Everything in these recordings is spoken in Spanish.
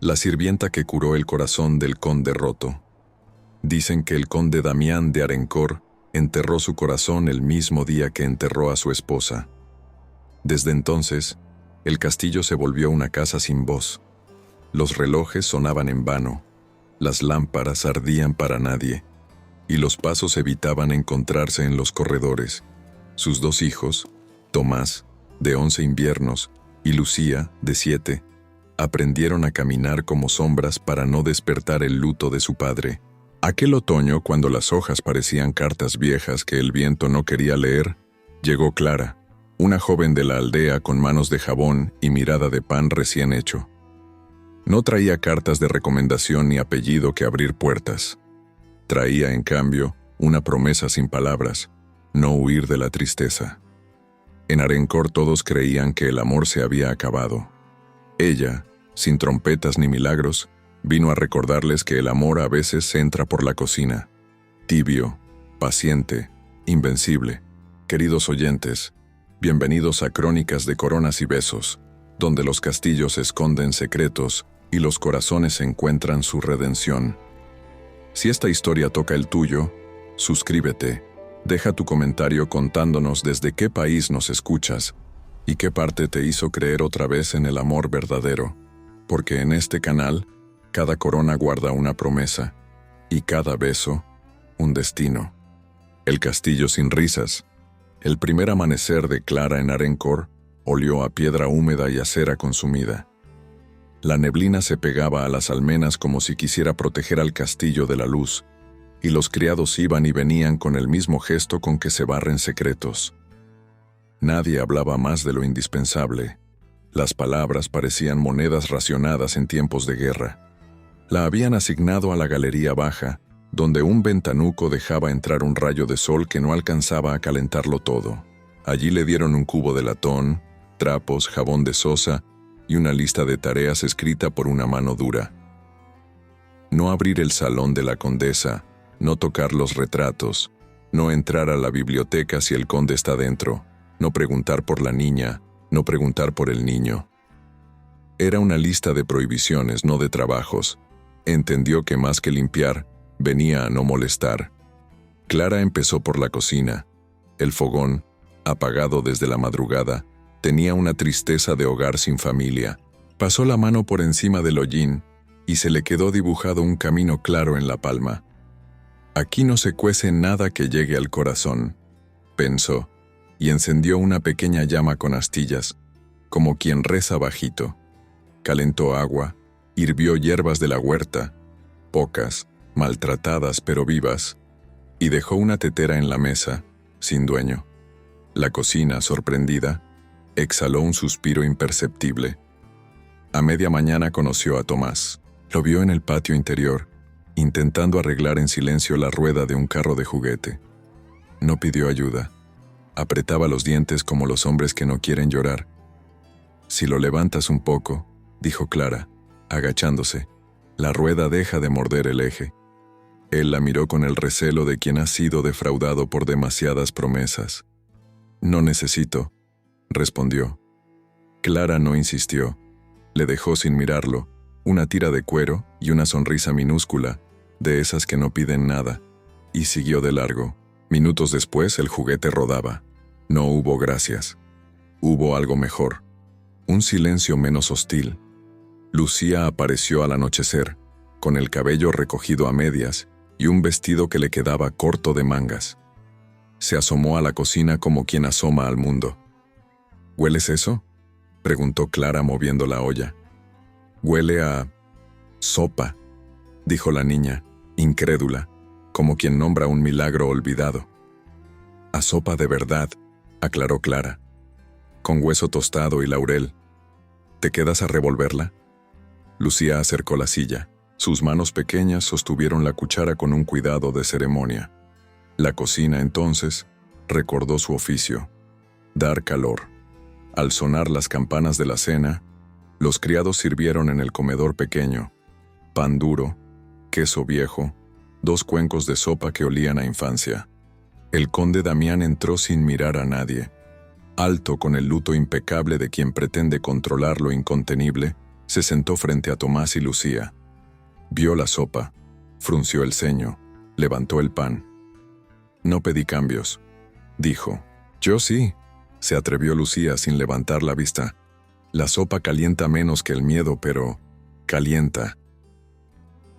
La sirvienta que curó el corazón del conde roto. Dicen que el conde Damián de Arencourt enterró su corazón el mismo día que enterró a su esposa. Desde entonces, el castillo se volvió una casa sin voz. Los relojes sonaban en vano, las lámparas ardían para nadie, y los pasos evitaban encontrarse en los corredores. Sus dos hijos, Tomás, de 11 inviernos, y Lucía, de 7, aprendieron a caminar como sombras para no despertar el luto de su padre. Aquel otoño, cuando las hojas parecían cartas viejas que el viento no quería leer, llegó Clara, una joven de la aldea con manos de jabón y mirada de pan recién hecho. No traía cartas de recomendación ni apellido que abrir puertas. Traía, en cambio, una promesa sin palabras: no huir de la tristeza. En Arencourt todos creían que el amor se había acabado. Ella, sin trompetas ni milagros, vino a recordarles que el amor a veces entra por la cocina. Tibio, paciente, invencible. Queridos oyentes, bienvenidos a Crónicas de Coronas y Besos, donde los castillos esconden secretos y los corazones encuentran su redención. Si esta historia toca el tuyo, suscríbete, deja tu comentario contándonos desde qué país nos escuchas y qué parte te hizo creer otra vez en el amor verdadero, porque en este canal, cada corona guarda una promesa, y cada beso, un destino. El castillo sin risas. El primer amanecer de Clara en Arencourt olió a piedra húmeda y a cera consumida. La neblina se pegaba a las almenas como si quisiera proteger al castillo de la luz, y los criados iban y venían con el mismo gesto con que se barren secretos. Nadie hablaba más de lo indispensable. Las palabras parecían monedas racionadas en tiempos de guerra. La habían asignado a la galería baja, donde un ventanuco dejaba entrar un rayo de sol que no alcanzaba a calentarlo todo. Allí le dieron un cubo de latón, trapos, jabón de sosa y una lista de tareas escrita por una mano dura. No abrir el salón de la condesa, no tocar los retratos, no entrar a la biblioteca si el conde está dentro, no preguntar por la niña, no preguntar por el niño. Era una lista de prohibiciones, no de trabajos. Entendió que más que limpiar, venía a no molestar. Clara empezó por la cocina. El fogón, apagado desde la madrugada, tenía una tristeza de hogar sin familia. Pasó la mano por encima del hollín y se le quedó dibujado un camino claro en la palma. Aquí no se cuece nada que llegue al corazón, pensó, y encendió una pequeña llama con astillas, como quien reza bajito. Calentó agua, hirvió hierbas de la huerta, pocas, maltratadas pero vivas, y dejó una tetera en la mesa, sin dueño. La cocina, sorprendida, exhaló un suspiro imperceptible. A media mañana conoció a Tomás. Lo vio en el patio interior, intentando arreglar en silencio la rueda de un carro de juguete. No pidió ayuda. Apretaba los dientes como los hombres que no quieren llorar. «Si lo levantas un poco», dijo Clara, agachándose, «la rueda deja de morder el eje». Él la miró con el recelo de quien ha sido defraudado por demasiadas promesas. «No necesito», respondió. Clara no insistió. Le dejó sin mirarlo, una tira de cuero y una sonrisa minúscula, de esas que no piden nada, y siguió de largo. Minutos después el juguete rodaba. No hubo gracias. Hubo algo mejor. Un silencio menos hostil. Lucía apareció al anochecer, con el cabello recogido a medias y un vestido que le quedaba corto de mangas. Se asomó a la cocina como quien asoma al mundo. «¿Hueles eso?», preguntó Clara moviendo la olla. «Huele a sopa», dijo la niña, incrédula, como quien nombra un milagro olvidado. «A sopa de verdad», aclaró Clara, «con hueso tostado y laurel. ¿Te quedas a revolverla?». Lucía acercó la silla. Sus manos pequeñas sostuvieron la cuchara con un cuidado de ceremonia. La cocina, entonces, recordó su oficio: dar calor. Al sonar las campanas de la cena, los criados sirvieron en el comedor pequeño pan duro, queso viejo, 2 cuencos de sopa que olían a infancia. El conde Damián entró sin mirar a nadie. Alto, con el luto impecable de quien pretende controlar lo incontenible, Se sentó frente a Tomás y Lucía. Vio la sopa, frunció el ceño, levantó el pan. «No pedí cambios», dijo. «Yo sí», se atrevió Lucía sin levantar la vista. «La sopa calienta menos que el miedo, pero calienta».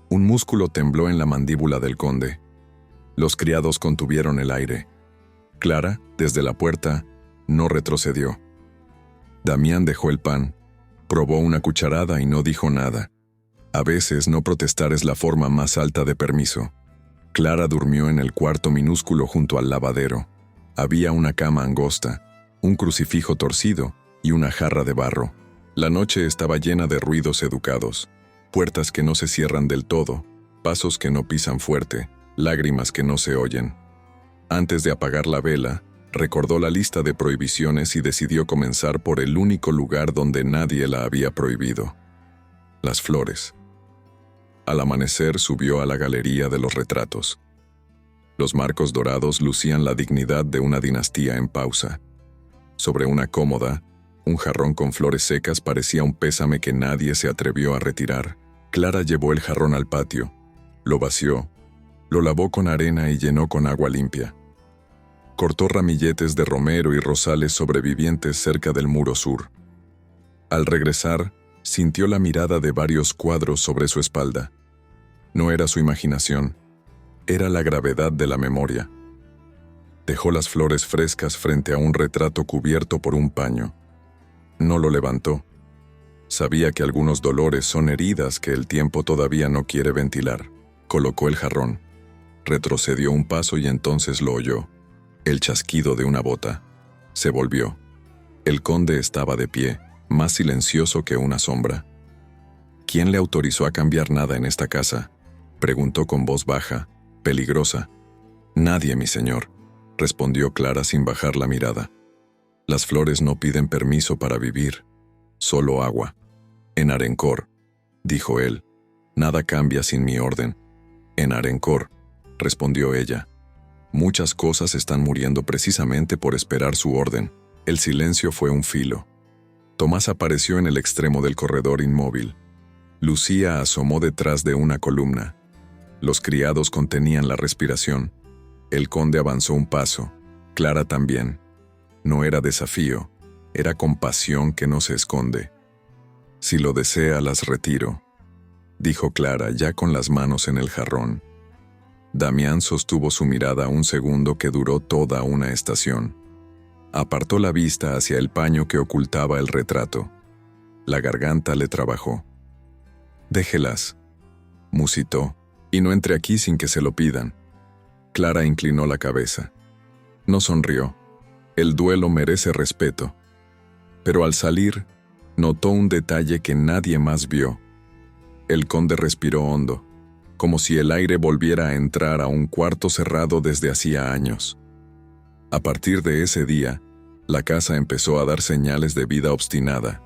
Un músculo tembló en la mandíbula del conde. Los criados contuvieron el aire. Clara, desde la puerta, no retrocedió. Damián dejó el pan, probó una cucharada y no dijo nada. A veces no protestar es la forma más alta de permiso. Clara durmió en el cuarto minúsculo junto al lavadero. Había una cama angosta, un crucifijo torcido y una jarra de barro. La noche estaba llena de ruidos educados. Puertas que no se cierran del todo, pasos que no pisan fuerte, lágrimas que no se oyen. Antes de apagar la vela, recordó la lista de prohibiciones y decidió comenzar por el único lugar donde nadie la había prohibido: las flores. Al amanecer subió a la galería de los retratos. Los marcos dorados lucían la dignidad de una dinastía en pausa. Sobre una cómoda, un jarrón con flores secas parecía un pésame que nadie se atrevió a retirar. Clara llevó el jarrón al patio, lo vació, lo lavó con arena y llenó con agua limpia. Cortó ramilletes de romero y rosales sobrevivientes cerca del muro sur. Al regresar, sintió la mirada de varios cuadros sobre su espalda. No era su imaginación, era la gravedad de la memoria. Dejó las flores frescas frente a un retrato cubierto por un paño. No lo levantó. Sabía que algunos dolores son heridas que el tiempo todavía no quiere ventilar. Colocó el jarrón. Retrocedió un paso y entonces lo oyó. El chasquido de una bota. Se volvió. El conde estaba de pie, más silencioso que una sombra. ¿Quién le autorizó a cambiar nada en esta casa?, preguntó con voz baja, peligrosa. «Nadie, mi señor», respondió Clara sin bajar la mirada. «Las flores no piden permiso para vivir, solo agua». «En Arencourt», dijo él, «nada cambia sin mi orden». «En Arencourt», respondió ella. «Muchas cosas están muriendo precisamente por esperar su orden». El silencio fue un filo. Tomás apareció en el extremo del corredor inmóvil. Lucía asomó detrás de una columna. Los criados contenían la respiración. El conde avanzó un paso, Clara también. No era desafío, era compasión que no se esconde. «Si lo desea, las retiro», dijo Clara ya con las manos en el jarrón. Damián sostuvo su mirada un segundo que duró toda una estación. Apartó la vista hacia el paño que ocultaba el retrato. La garganta le trabajó. «Déjelas», musitó, «y no entre aquí sin que se lo pidan». Clara inclinó la cabeza. No sonrió. El duelo merece respeto. Pero al salir, notó un detalle que nadie más vio. El conde respiró hondo, como si el aire volviera a entrar a un cuarto cerrado desde hacía años. A partir de ese día, la casa empezó a dar señales de vida obstinada.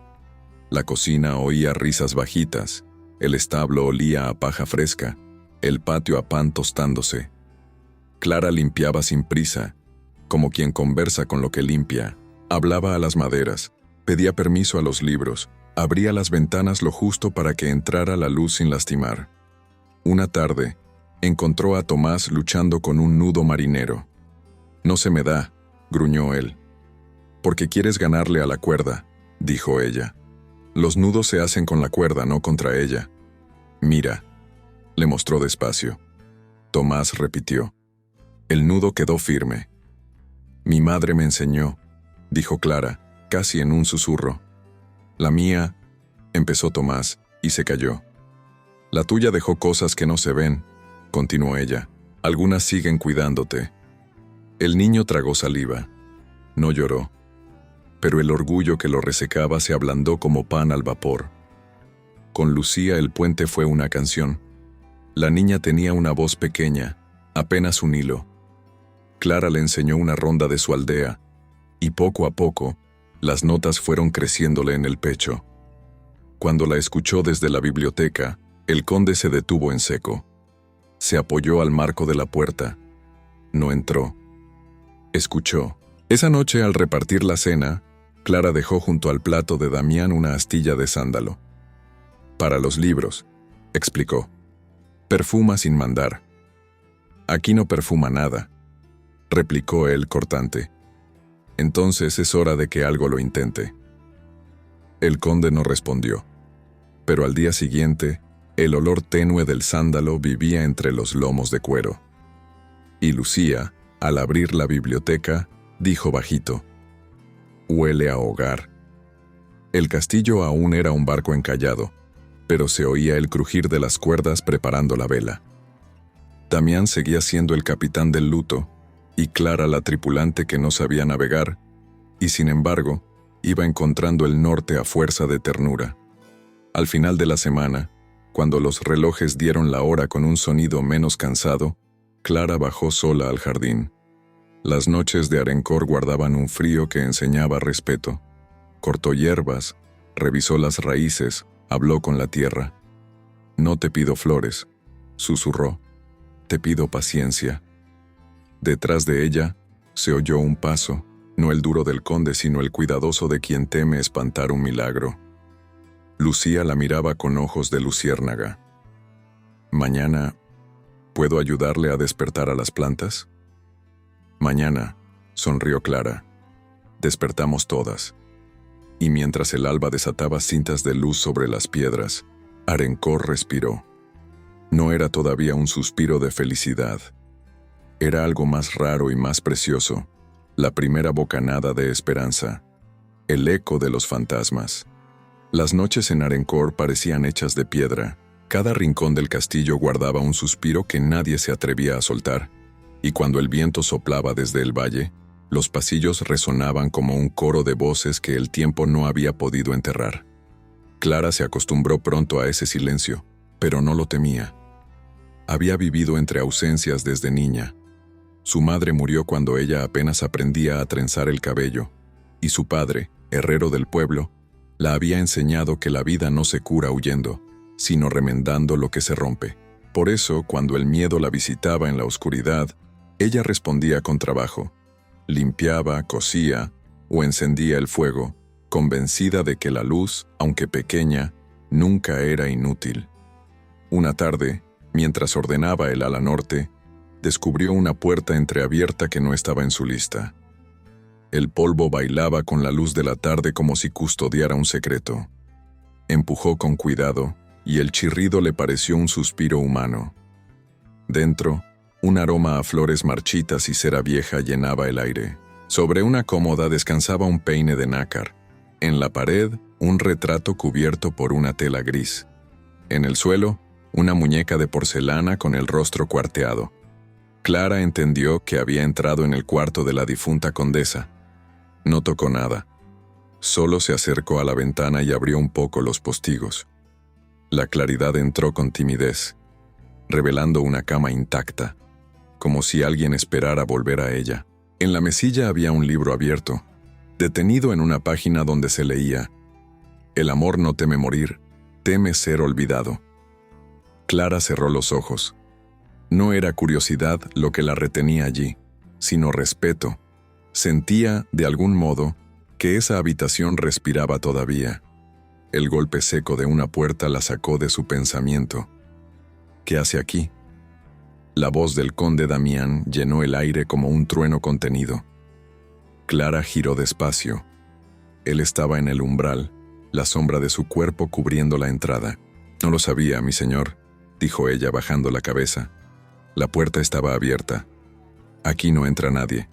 La cocina oía risas bajitas, el establo olía a paja fresca, el patio a pan tostándose. Clara limpiaba sin prisa, como quien conversa con lo que limpia. Hablaba a las maderas, pedía permiso a los libros, abría las ventanas lo justo para que entrara la luz sin lastimar. Una tarde, encontró a Tomás luchando con un nudo marinero. «No se me da», gruñó él. «Porque quieres ganarle a la cuerda», dijo ella. «Los nudos se hacen con la cuerda, no contra ella». «Mira», le mostró despacio. Tomás repitió. El nudo quedó firme. «Mi madre me enseñó», dijo Clara, casi en un susurro. «La mía», empezó Tomás, y se calló. «La tuya dejó cosas que no se ven», continuó ella. «Algunas siguen cuidándote». El niño tragó saliva. No lloró. Pero el orgullo que lo resecaba se ablandó como pan al vapor. Con Lucía el puente fue una canción. La niña tenía una voz pequeña, apenas un hilo. Clara le enseñó una ronda de su aldea, y poco a poco, las notas fueron creciéndole en el pecho. Cuando la escuchó desde la biblioteca, el conde se detuvo en seco. Se apoyó al marco de la puerta. No entró. Escuchó. Esa noche, al repartir la cena, Clara dejó junto al plato de Damián una astilla de sándalo. Para los libros, explicó. Perfuma sin mandar. Aquí no perfuma nada, replicó él cortante. Entonces es hora de que algo lo intente. El conde no respondió, pero al día siguiente, el olor tenue del sándalo vivía entre los lomos de cuero. Y Lucía, al abrir la biblioteca, dijo bajito: «Huele a hogar». El castillo aún era un barco encallado, pero se oía el crujir de las cuerdas preparando la vela. Damián seguía siendo el capitán del luto, y Clara la tripulante que no sabía navegar, y sin embargo, iba encontrando el norte a fuerza de ternura. Al final de la semana, cuando los relojes dieron la hora con un sonido menos cansado, Clara bajó sola al jardín. Las noches de Arencourt guardaban un frío que enseñaba respeto. Cortó hierbas, revisó las raíces, habló con la tierra. «No te pido flores», susurró, «te pido paciencia». Detrás de ella se oyó un paso, no el duro del conde, sino el cuidadoso de quien teme espantar un milagro. Lucía la miraba con ojos de luciérnaga. «Mañana, ¿puedo ayudarle a despertar a las plantas?» «Mañana», sonrió Clara. «Despertamos todas». Y mientras el alba desataba cintas de luz sobre las piedras, Arencourt respiró. No era todavía un suspiro de felicidad. Era algo más raro y más precioso, la primera bocanada de esperanza, el eco de los fantasmas. Las noches en Arencourt parecían hechas de piedra. Cada rincón del castillo guardaba un suspiro que nadie se atrevía a soltar, y cuando el viento soplaba desde el valle, los pasillos resonaban como un coro de voces que el tiempo no había podido enterrar. Clara se acostumbró pronto a ese silencio, pero no lo temía. Había vivido entre ausencias desde niña. Su madre murió cuando ella apenas aprendía a trenzar el cabello, y su padre, herrero del pueblo, la había enseñado que la vida no se cura huyendo, sino remendando lo que se rompe. Por eso, cuando el miedo la visitaba en la oscuridad, ella respondía con trabajo. Limpiaba, cosía o encendía el fuego, convencida de que la luz, aunque pequeña, nunca era inútil. Una tarde, mientras ordenaba el ala norte, descubrió una puerta entreabierta que no estaba en su lista. El polvo bailaba con la luz de la tarde como si custodiara un secreto. Empujó con cuidado, y el chirrido le pareció un suspiro humano. Dentro, un aroma a flores marchitas y cera vieja llenaba el aire. Sobre una cómoda descansaba un peine de nácar. En la pared, un retrato cubierto por una tela gris. En el suelo, una muñeca de porcelana con el rostro cuarteado. Clara entendió que había entrado en el cuarto de la difunta condesa. No tocó nada. Solo se acercó a la ventana y abrió un poco los postigos. La claridad entró con timidez, revelando una cama intacta, como si alguien esperara volver a ella. En la mesilla había un libro abierto, detenido en una página donde se leía: «El amor no teme morir, teme ser olvidado». Clara cerró los ojos. No era curiosidad lo que la retenía allí, sino respeto. Sentía, de algún modo, que esa habitación respiraba todavía. El golpe seco de una puerta la sacó de su pensamiento. «¿Qué hace aquí?». La voz del conde Damián llenó el aire como un trueno contenido. Clara giró despacio. Él estaba en el umbral, la sombra de su cuerpo cubriendo la entrada. «No lo sabía, mi señor», dijo ella bajando la cabeza. La puerta estaba abierta. «Aquí no entra nadie».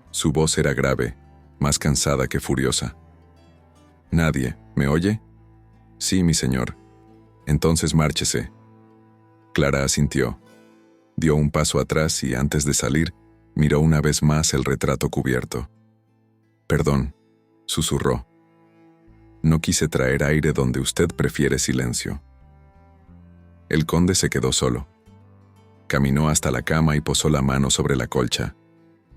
Su voz era grave, más cansada que furiosa. «¿Nadie? ¿Me oye?». «Sí, mi señor». «Entonces márchese». Clara asintió. Dio un paso atrás y, antes de salir, miró una vez más el retrato cubierto. «Perdón», susurró. «No quise traer aire donde usted prefiere silencio». El conde se quedó solo. Caminó hasta la cama y posó la mano sobre la colcha.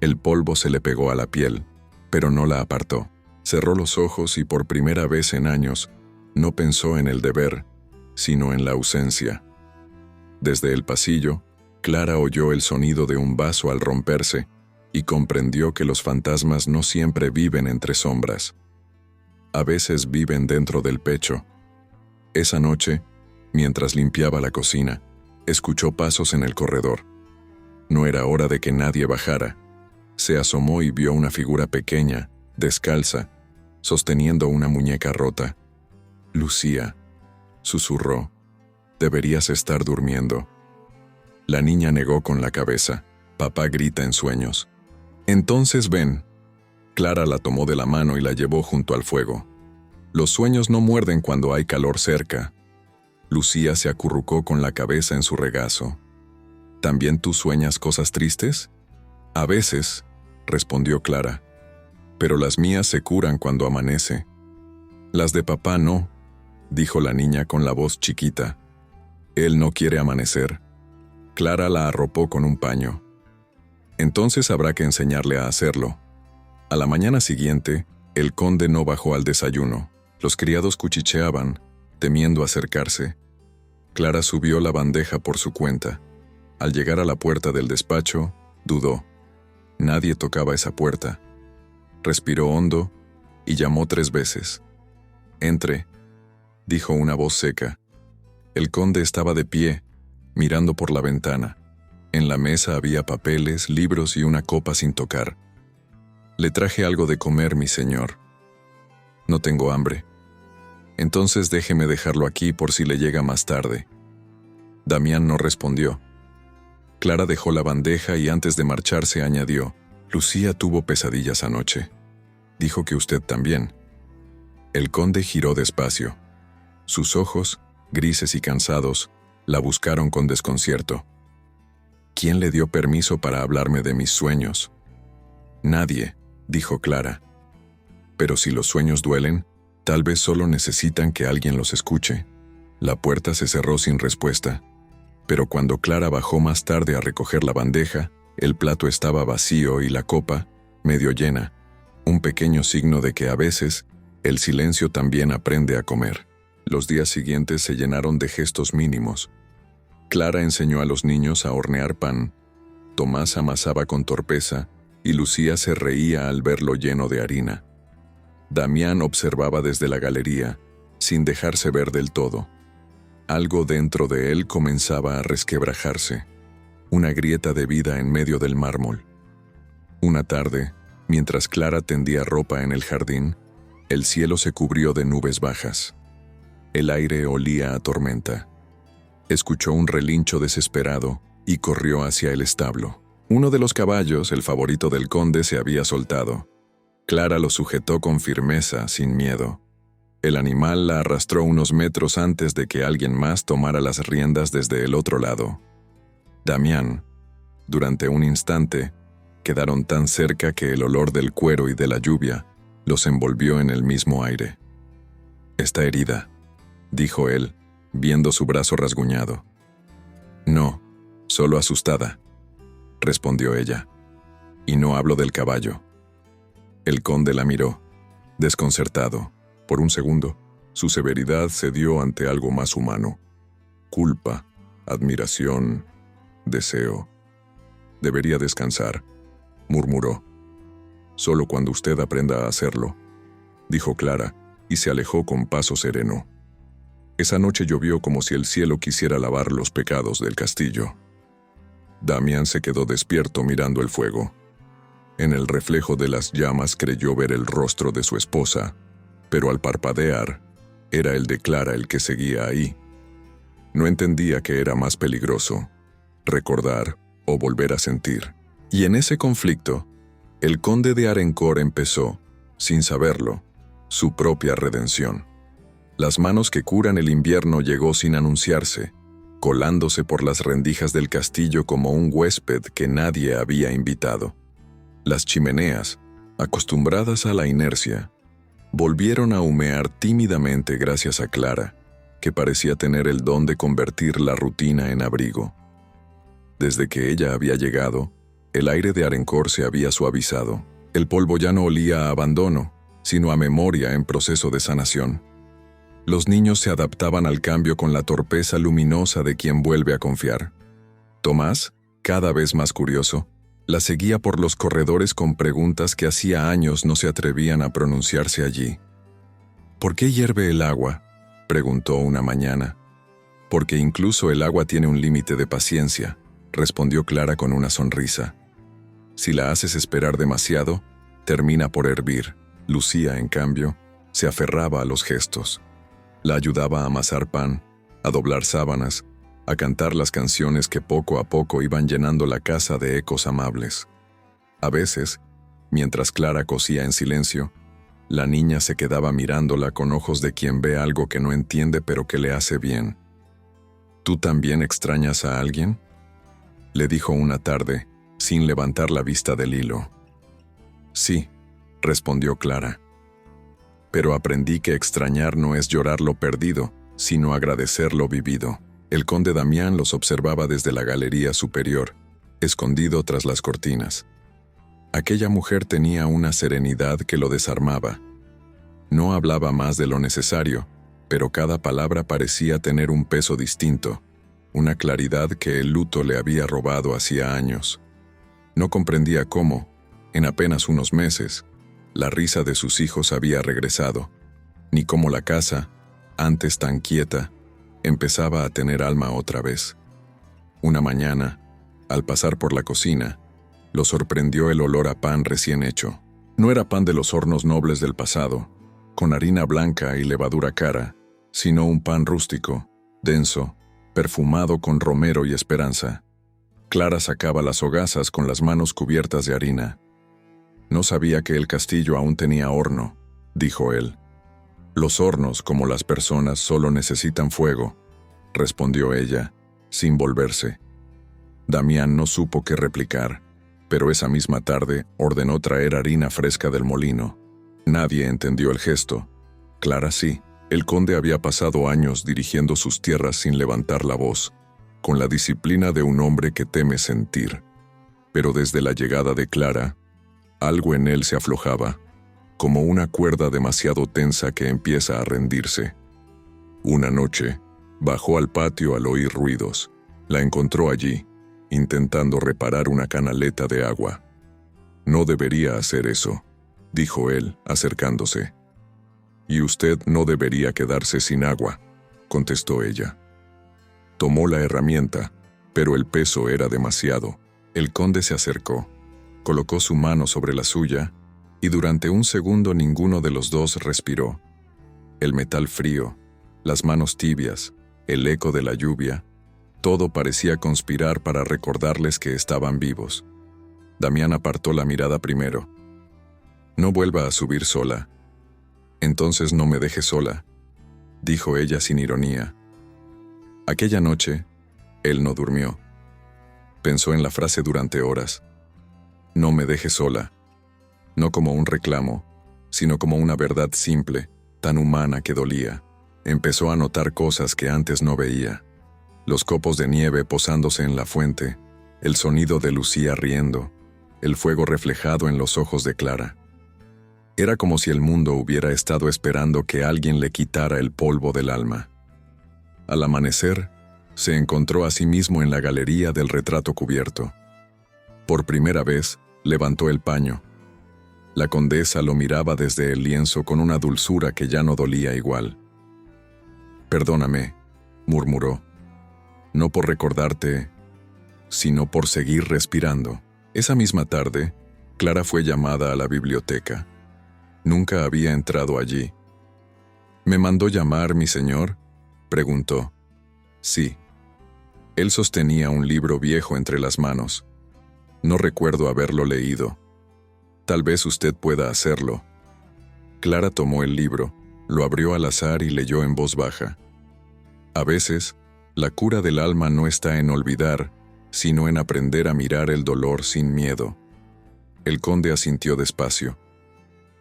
El polvo se le pegó a la piel, pero no la apartó. Cerró los ojos y por primera vez en años no pensó en el deber, sino en la ausencia. Desde el pasillo, Clara oyó el sonido de un vaso al romperse y comprendió que los fantasmas no siempre viven entre sombras. A veces viven dentro del pecho. Esa noche, mientras limpiaba la cocina, escuchó pasos en el corredor. No era hora de que nadie bajara. Se asomó y vio una figura pequeña, descalza, sosteniendo una muñeca rota. «Lucía», susurró, «deberías estar durmiendo». La niña negó con la cabeza. Papá grita en sueños. «Entonces ven». Clara la tomó de la mano y la llevó junto al fuego. Los sueños no muerden cuando hay calor cerca. Lucía se acurrucó con la cabeza en su regazo. ¿También tú sueñas cosas tristes? A veces, respondió Clara. Pero las mías se curan cuando amanece. Las de papá no, dijo la niña con la voz chiquita. Él no quiere amanecer. Clara la arropó con un paño. Entonces habrá que enseñarle a hacerlo. A la mañana siguiente, el conde no bajó al desayuno. Los criados cuchicheaban, temiendo acercarse. Clara subió la bandeja por su cuenta. Al llegar a la puerta del despacho, dudó. Nadie tocaba esa puerta. Respiró hondo y llamó 3 veces. «Entre», dijo una voz seca. El conde estaba de pie, mirando por la ventana. En la mesa había papeles, libros y una copa sin tocar. «Le traje algo de comer, mi señor». «No tengo hambre». «Entonces déjeme dejarlo aquí por si le llega más tarde». Damián no respondió. Clara dejó la bandeja y antes de marcharse añadió: «Lucía tuvo pesadillas anoche. Dijo que usted también». El conde giró despacio. Sus ojos, grises y cansados, la buscaron con desconcierto. «¿Quién le dio permiso para hablarme de mis sueños?» «Nadie», dijo Clara. «Pero si los sueños duelen, tal vez solo necesitan que alguien los escuche». La puerta se cerró sin respuesta. Pero cuando Clara bajó más tarde a recoger la bandeja, el plato estaba vacío y la copa, medio llena, un pequeño signo de que a veces el silencio también aprende a comer. Los días siguientes se llenaron de gestos mínimos. Clara enseñó a los niños a hornear pan. Tomás amasaba con torpeza y Lucía se reía al verlo lleno de harina. Damián observaba desde la galería, sin dejarse ver del todo. Algo dentro de él comenzaba a resquebrajarse, una grieta de vida en medio del mármol. Una tarde, mientras Clara tendía ropa en el jardín, el cielo se cubrió de nubes bajas. El aire olía a tormenta. Escuchó un relincho desesperado y corrió hacia el establo. Uno de los caballos, el favorito del conde, se había soltado. Clara lo sujetó con firmeza, sin miedo. El animal la arrastró unos metros antes de que alguien más tomara las riendas desde el otro lado. Damián, durante un instante, quedaron tan cerca que el olor del cuero y de la lluvia los envolvió en el mismo aire. «Está herida», dijo él, viendo su brazo rasguñado. «No, solo asustada», respondió ella. «Y no hablo del caballo». El conde la miró, desconcertado. Por un segundo, su severidad cedió ante algo más humano. Culpa, admiración, deseo. «Debería descansar», murmuró. «Solo cuando usted aprenda a hacerlo», dijo Clara, y se alejó con paso sereno. Esa noche llovió como si el cielo quisiera lavar los pecados del castillo. Damián se quedó despierto mirando el fuego. En el reflejo de las llamas creyó ver el rostro de su esposa, pero al parpadear, era el de Clara el que seguía ahí. No entendía qué era más peligroso, recordar o volver a sentir. Y en ese conflicto, el conde de Arencourt empezó, sin saberlo, su propia redención. Las manos que curan el invierno llegó sin anunciarse, colándose por las rendijas del castillo como un huésped que nadie había invitado. Las chimeneas, acostumbradas a la inercia, volvieron a humear tímidamente gracias a Clara, que parecía tener el don de convertir la rutina en abrigo. Desde que ella había llegado, el aire de Arencourt se había suavizado. El polvo ya no olía a abandono, sino a memoria en proceso de sanación. Los niños se adaptaban al cambio con la torpeza luminosa de quien vuelve a confiar. Tomás, cada vez más curioso, la seguía por los corredores con preguntas que hacía años no se atrevían a pronunciarse allí. «¿Por qué hierve el agua?», preguntó una mañana. Porque incluso el agua tiene un límite de paciencia, respondió Clara con una sonrisa. Si la haces esperar demasiado, termina por hervir. Lucía, en cambio, se aferraba a los gestos. La ayudaba a amasar pan, a doblar sábanas, a cantar las canciones que poco a poco iban llenando la casa de ecos amables. A veces, mientras Clara cosía en silencio, la niña se quedaba mirándola con ojos de quien ve algo que no entiende pero que le hace bien. ¿Tú también extrañas a alguien?, le dijo una tarde, sin levantar la vista del hilo. Sí, respondió Clara. Pero aprendí que extrañar no es llorar lo perdido, sino agradecer lo vivido. El conde Damián los observaba desde la galería superior, escondido tras las cortinas. Aquella mujer tenía una serenidad que lo desarmaba. No hablaba más de lo necesario, pero cada palabra parecía tener un peso distinto, una claridad que el luto le había robado hacía años. No comprendía cómo, en apenas unos meses, la risa de sus hijos había regresado, ni cómo la casa, antes tan quieta, empezaba a tener alma otra vez. Una mañana, al pasar por la cocina, lo sorprendió el olor a pan recién hecho. No era pan de los hornos nobles del pasado, con harina blanca y levadura cara, sino un pan rústico, denso, perfumado con romero y esperanza. Clara sacaba las hogazas con las manos cubiertas de harina. No sabía que el castillo aún tenía horno, dijo él. Los hornos, como las personas, solo necesitan fuego, respondió ella, sin volverse. Damián no supo qué replicar, pero esa misma tarde ordenó traer harina fresca del molino. Nadie entendió el gesto. Clara sí. El conde había pasado años dirigiendo sus tierras sin levantar la voz, con la disciplina de un hombre que teme sentir. Pero desde la llegada de Clara, algo en él se aflojaba, como una cuerda demasiado tensa que empieza a rendirse. Una noche, bajó al patio al oír ruidos. La encontró allí, intentando reparar una canaleta de agua. No debería hacer eso, dijo él, acercándose. Y usted no debería quedarse sin agua, contestó ella. Tomó la herramienta, pero el peso era demasiado. El conde se acercó, colocó su mano sobre la suya, y durante un segundo ninguno de los dos respiró. El metal frío, las manos tibias, el eco de la lluvia, todo parecía conspirar para recordarles que estaban vivos. Damián apartó la mirada primero. No vuelva a subir sola. Entonces no me deje sola, dijo ella sin ironía. Aquella noche, él no durmió. Pensó en la frase durante horas. No me deje sola. No como un reclamo, sino como una verdad simple, tan humana que dolía. Empezó a notar cosas que antes no veía. Los copos de nieve posándose en la fuente, el sonido de Lucía riendo, el fuego reflejado en los ojos de Clara. Era como si el mundo hubiera estado esperando que alguien le quitara el polvo del alma. Al amanecer, se encontró a sí mismo en la galería del retrato cubierto. Por primera vez, levantó el paño. La condesa lo miraba desde el lienzo con una dulzura que ya no dolía igual. «Perdóname», murmuró. «No por recordarte, sino por seguir respirando». Esa misma tarde, Clara fue llamada a la biblioteca. Nunca había entrado allí. «¿Me mandó llamar, mi señor?», preguntó. «Sí». Él sostenía un libro viejo entre las manos. «No recuerdo haberlo leído. Tal vez usted pueda hacerlo». Clara tomó el libro, lo abrió al azar y leyó en voz baja. «A veces, la cura del alma no está en olvidar, sino en aprender a mirar el dolor sin miedo». El conde asintió despacio.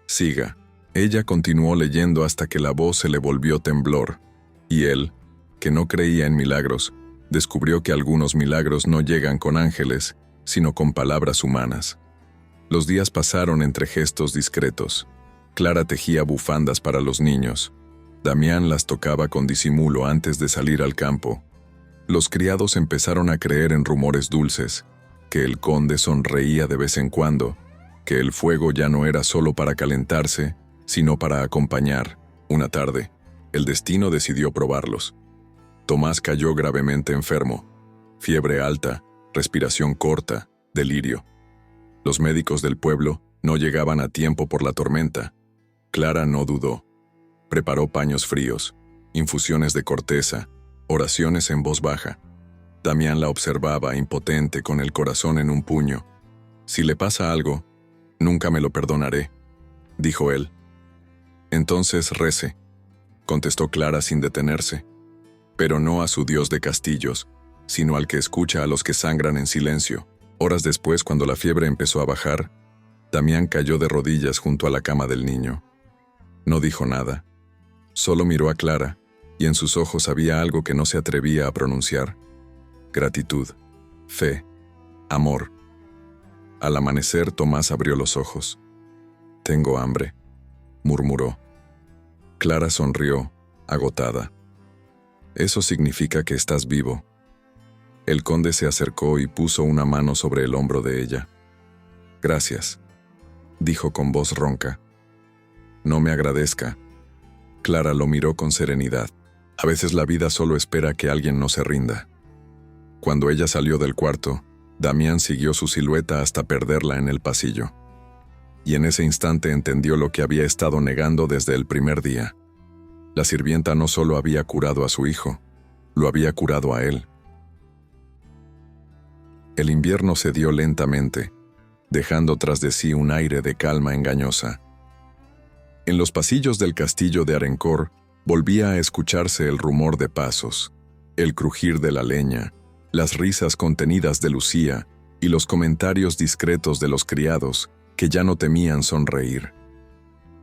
«Siga». Ella continuó leyendo hasta que la voz se le volvió temblor, y él, que no creía en milagros, descubrió que algunos milagros no llegan con ángeles, sino con palabras humanas. Los días pasaron entre gestos discretos. Clara tejía bufandas para los niños. Damián las tocaba con disimulo antes de salir al campo. Los criados empezaron a creer en rumores dulces, que el conde sonreía de vez en cuando, que el fuego ya no era solo para calentarse, sino para acompañar. Una tarde, El destino decidió probarlos. Tomás cayó gravemente enfermo. Fiebre alta, respiración corta, delirio. Los médicos del pueblo no llegaban a tiempo por la tormenta. Clara no dudó. Preparó paños fríos, infusiones de corteza, oraciones en voz baja. Damián la observaba impotente con el corazón en un puño. «Si le pasa algo, nunca me lo perdonaré», dijo él. «Entonces rece», contestó Clara sin detenerse. «Pero no a su Dios de castillos, sino al que escucha a los que sangran en silencio». Horas después, cuando la fiebre empezó a bajar, Damián cayó de rodillas junto a la cama del niño. No dijo nada. Solo miró a Clara, y en sus ojos había algo que no se atrevía a pronunciar. Gratitud, fe, amor. Al amanecer, Tomás abrió los ojos. «Tengo hambre», murmuró. Clara sonrió, agotada. «Eso significa que estás vivo». El conde se acercó y puso una mano sobre el hombro de ella. «Gracias», dijo con voz ronca. «No me agradezca». Clara lo miró con serenidad. A veces la vida solo espera que alguien no se rinda. Cuando ella salió del cuarto, Damián siguió su silueta hasta perderla en el pasillo. Y en ese instante entendió lo que había estado negando desde el primer día. La sirvienta no solo había curado a su hijo, lo había curado a él. El invierno cedió lentamente, dejando tras de sí un aire de calma engañosa. En los pasillos del castillo de Arencourt volvía a escucharse el rumor de pasos, el crujir de la leña, las risas contenidas de Lucía y los comentarios discretos de los criados que ya no temían sonreír.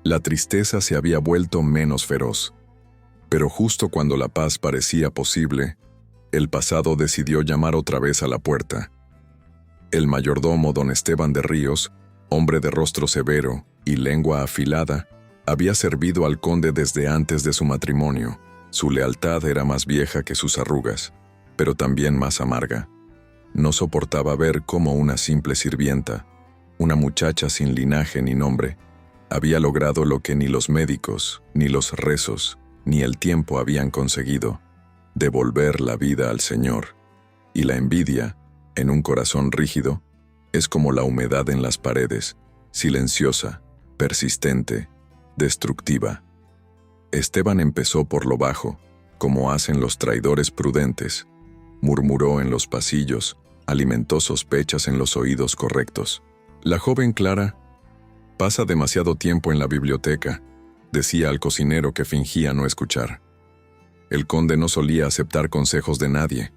La tristeza se había vuelto menos feroz. Pero justo cuando la paz parecía posible, el pasado decidió llamar otra vez a la puerta. El mayordomo don Esteban de Ríos, hombre de rostro severo y lengua afilada, había servido al conde desde antes de su matrimonio. Su lealtad era más vieja que sus arrugas, pero también más amarga. No soportaba ver cómo una simple sirvienta, una muchacha sin linaje ni nombre, había logrado lo que ni los médicos, ni los rezos, ni el tiempo habían conseguido: devolver la vida al Señor. Y la envidia, en un corazón rígido, es como la humedad en las paredes, silenciosa, persistente, destructiva. Esteban empezó por lo bajo, como hacen los traidores prudentes. Murmuró en los pasillos, alimentó sospechas en los oídos correctos. La joven Clara pasa demasiado tiempo en la biblioteca, decía al cocinero que fingía no escuchar. El conde no solía aceptar consejos de nadie,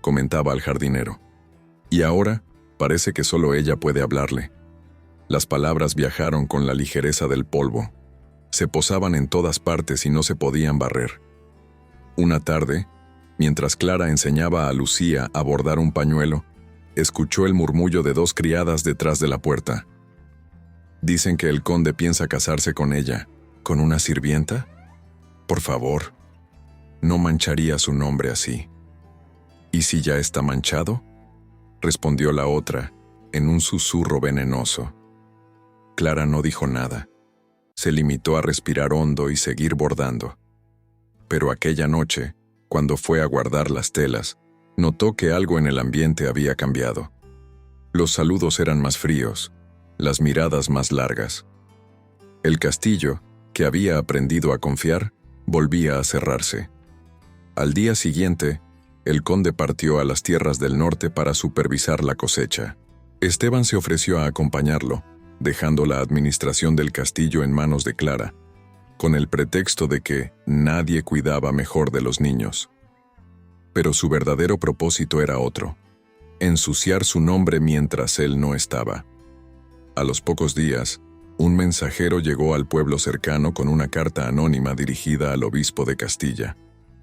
comentaba al jardinero. Y ahora parece que solo ella puede hablarle. Las palabras viajaron con la ligereza del polvo. Se posaban en todas partes y no se podían barrer. Una tarde, mientras Clara enseñaba a Lucía a bordar un pañuelo, escuchó el murmullo de dos criadas detrás de la puerta. «Dicen que el conde piensa casarse con ella. ¿Con una sirvienta? Por favor, no mancharía su nombre así». «¿Y si ya está manchado?», respondió la otra, en un susurro venenoso. Clara no dijo nada. Se limitó a respirar hondo y seguir bordando. Pero aquella noche, cuando fue a guardar las telas, notó que algo en el ambiente había cambiado. Los saludos eran más fríos, las miradas más largas. El castillo, que había aprendido a confiar, volvía a cerrarse. Al día siguiente, el conde partió a las tierras del norte para supervisar la cosecha. Esteban se ofreció a acompañarlo, dejando la administración del castillo en manos de Clara, con el pretexto de que nadie cuidaba mejor de los niños. Pero su verdadero propósito era otro: ensuciar su nombre mientras él no estaba. A los pocos días, un mensajero llegó al pueblo cercano con una carta anónima dirigida al obispo de Castilla.